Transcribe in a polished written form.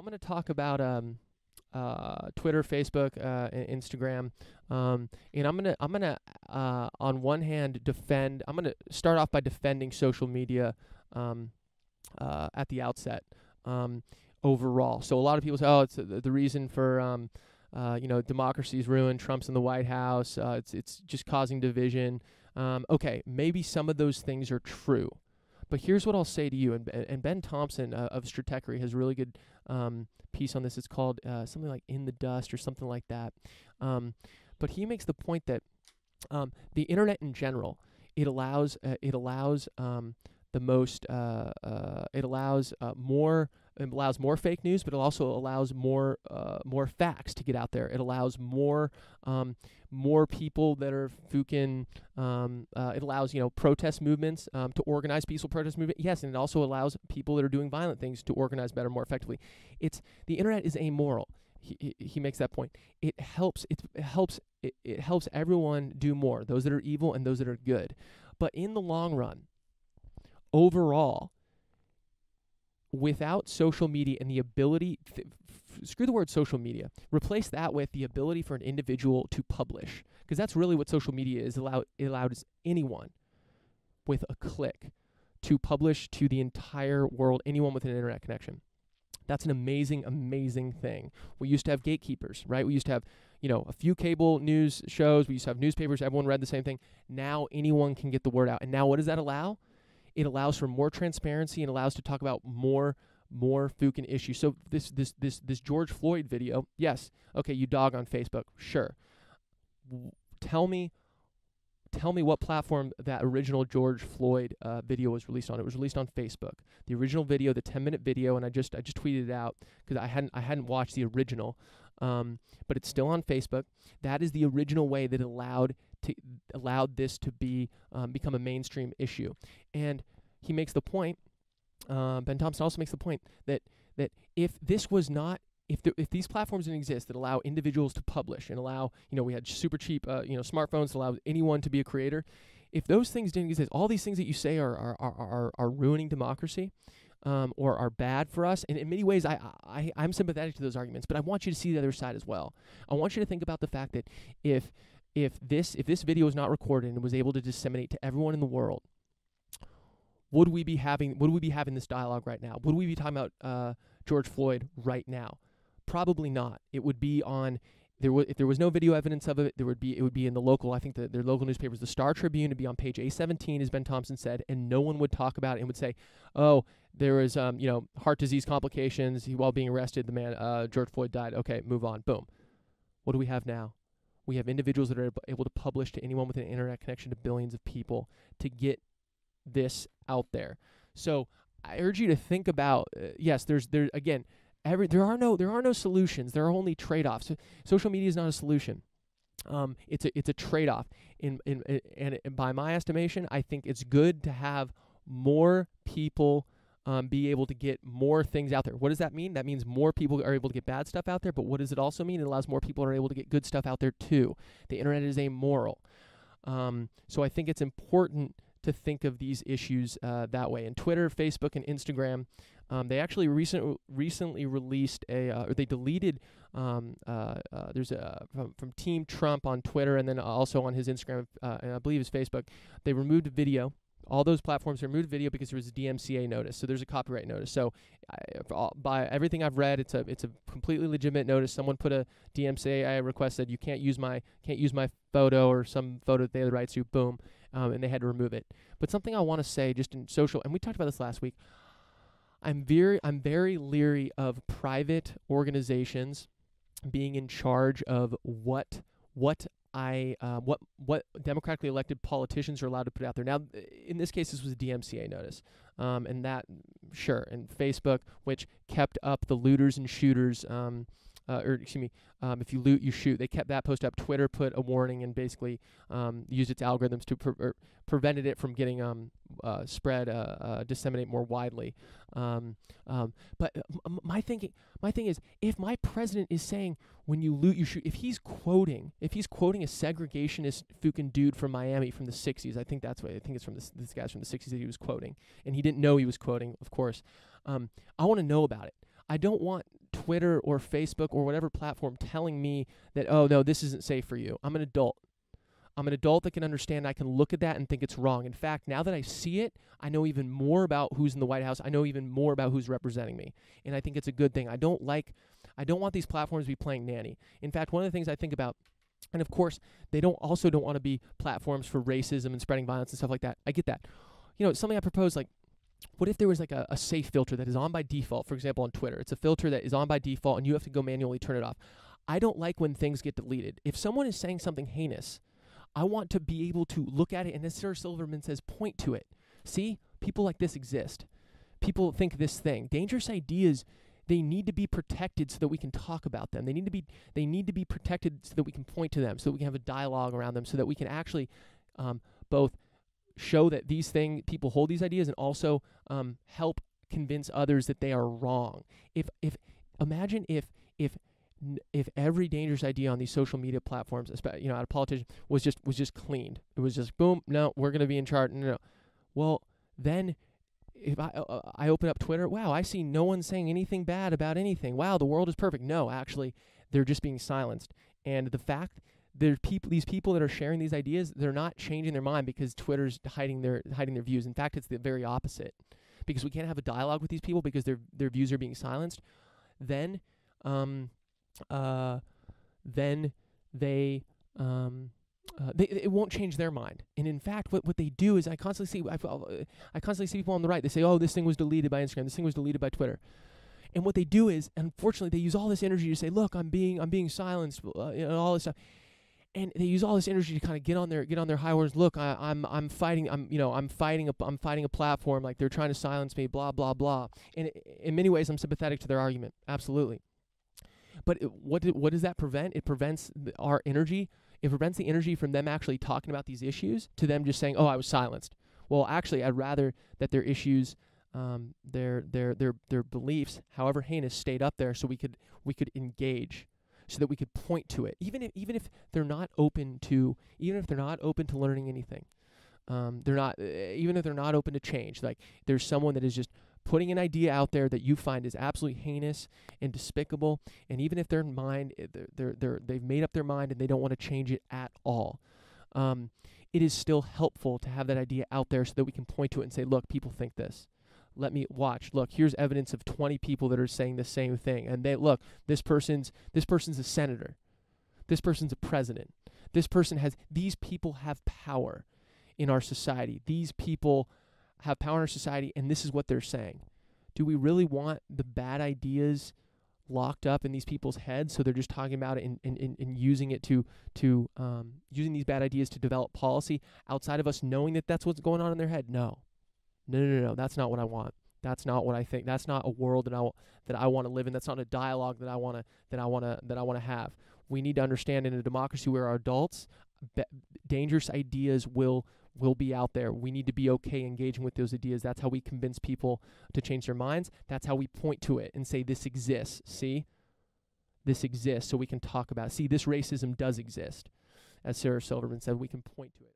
I'm going to talk about Twitter, Facebook, and Instagram, and on one hand defend. I'm gonna start off by defending social media at the outset. Overall, so a lot of people say, "Oh, it's the reason for democracy's ruined. Trump's in the White House. It's just causing division." Okay, maybe some of those things are true. But here's what I'll say to you, and Ben Thompson of Stratechery has a really good piece on this. It's called something like "In the Dust" or something like that. But he makes the point that the internet in general, it allows more fake news, but it also allows more facts to get out there. It allows more people that are fucking. It allows protest movements to organize peaceful protest movement. Yes, and it also allows people that are doing violent things to organize better, more effectively. The internet is amoral. He makes that point. It helps everyone do more. Those that are evil and those that are good. But in the long run, overall, without social media and the ability, screw the word social media, replace that with the ability for an individual to publish, because that's really what social media is. It allows anyone with a click to publish to the entire world, anyone with an internet connection. That's an amazing, amazing thing. We used to have gatekeepers, right? We used to have, a few cable news shows. We used to have newspapers. Everyone read the same thing. Now anyone can get the word out. And now what does that allow? It allows for more transparency and allows to talk about more fucking issues. So this George Floyd video, yes, okay, you dog on Facebook, sure. Tell me what platform that original George Floyd video was released on. It was released on Facebook. The original video, the 10-minute video, and I just tweeted it out because I hadn't watched the original, but it's still on Facebook. That is the original way that allowed this to become a mainstream issue. And he makes the point. Ben Thompson also makes the point that if this was not, if these platforms didn't exist that allow individuals to publish and allow, we had super cheap, smartphones that allow anyone to be a creator. If those things didn't exist, all these things that you say are ruining democracy, or are bad for us. And in many ways, I'm sympathetic to those arguments, but I want you to see the other side as well. I want you to think about the fact that if this video was not recorded and was able to disseminate to everyone in the world, would we be having this dialogue right now? Would we be talking about George Floyd right now? Probably not. It would be on if there was no video evidence of it, it would be in the local, I think their local newspapers, the Star Tribune, would be on page A17, as Ben Thompson said, and no one would talk about it and would say, oh, there was heart disease complications while being arrested, the man George Floyd died. Okay, move on. Boom. What do we have now? We have individuals that are able to publish to anyone with an internet connection to billions of people to get this out there. So I urge you to think about yes, there are no solutions. There are only trade-offs. So social media is not a solution. It's a trade-off. And by my estimation, I think it's good to have more people be able to get more things out there. What does that mean? That means more people are able to get bad stuff out there. But what does it also mean? It allows more people are able to get good stuff out there too. The internet is amoral. So I think it's important to think of these issues that way. And Twitter, Facebook, and Instagram, they actually recently released or they deleted. There's from Team Trump on Twitter, and then also on his Instagram, and I believe his Facebook. They removed video. All those platforms removed video because there was a DMCA notice. So there's a copyright notice. So by everything I've read, it's a completely legitimate notice. Someone put a DMCA request, said you can't use my photo or some photo that they had the rights to. Boom. And they had to remove it. But something I want to say just in social, and we talked about this last week, I'm very leery of private organizations being in charge of what democratically elected politicians are allowed to put out there. Now, in this case, this was a DMCA notice, and that, sure, and Facebook, which kept up the looters and shooters, if you loot, you shoot. They kept that post up. Twitter put a warning and basically used its algorithms to prevented it from getting disseminate more widely. But my thing is, if my president is saying when you loot, you shoot, if he's quoting a segregationist fucking dude from Miami from the 60s, I think it's from this guy's from the 60s that he was quoting, and he didn't know he was quoting, of course. I want to know about it. I don't want Twitter or Facebook or whatever platform telling me that, oh, no, this isn't safe for you. I'm an adult. I'm an adult that can understand. I can look at that and think it's wrong. In fact, now that I see it, I know even more about who's in the White House. I know even more about who's representing me. And I think it's a good thing. I don't want these platforms to be playing nanny. In fact, one of the things I think about, and of course, they don't want to be platforms for racism and spreading violence and stuff like that. I get that. Something I propose, like, what if there was like a safe filter that is on by default, for example, on Twitter? It's a filter that is on by default and you have to go manually turn it off. I don't like when things get deleted. If someone is saying something heinous, I want to be able to look at it and, as Sarah Silverman says, point to it. See, people like this exist. People think this thing. Dangerous ideas, they need to be protected so that we can talk about them. They need to be protected so that we can point to them, so that we can have a dialogue around them, so that we can actually both show that people hold these ideas and also help convince others that they are wrong. Imagine if every dangerous idea on these social media platforms, out of politicians, was just cleaned. It was just boom. No, we're going to be in charge. No. Well, then if I open up Twitter, wow, I see no one saying anything bad about anything. Wow, the world is perfect. No, actually, they're just being silenced. And the fact these people that are sharing these ideas, they're not changing their mind because Twitter's hiding their views. In fact, it's the very opposite. Because we can't have a dialogue with these people because their views are being silenced. Then it won't change their mind. And in fact, what they do is I constantly see people on the right. They say, oh, this thing was deleted by Instagram. This thing was deleted by Twitter. And what they do is, unfortunately, they use all this energy to say, look, I'm being silenced, all this stuff. And they use all this energy to kind of get on their high horse. Look, I'm fighting a platform, like they're trying to silence me, blah blah blah. And in many ways, I'm sympathetic to their argument, absolutely. But what does that prevent? It prevents our energy. It prevents the energy from them actually talking about these issues to them just saying, "Oh, I was silenced." Well, actually, I'd rather that their issues, their beliefs, however heinous, stayed up there, so we could engage, so that we could point to it, even if they're not open to learning anything. Even if they're not open to change. Like, there's someone that is just putting an idea out there that you find is absolutely heinous and despicable, and even if their mind, they've made up their mind and they don't want to change it at all, it is still helpful to have that idea out there so that we can point to it and say, look, people think this. Let me watch. Look, here's evidence of 20 people that are saying the same thing, and look, this person's a senator, this person's a president, these people have power in our society. These people have power in our society, and this is what they're saying. Do we really want the bad ideas locked up in these people's heads, so they're just talking about it and using it to using these bad ideas to develop policy outside of us knowing that that's what's going on in their head? No. That's not what I want. That's not what I think. That's not a world that I want to live in. That's not a dialogue that I want to have. We need to understand, in a democracy where our adults, dangerous ideas will be out there. We need to be okay engaging with those ideas. That's how we convince people to change their minds. That's how we point to it and say, this exists. See? This exists, so we can talk about it. See, this racism does exist. As Sarah Silverman said, we can point to it.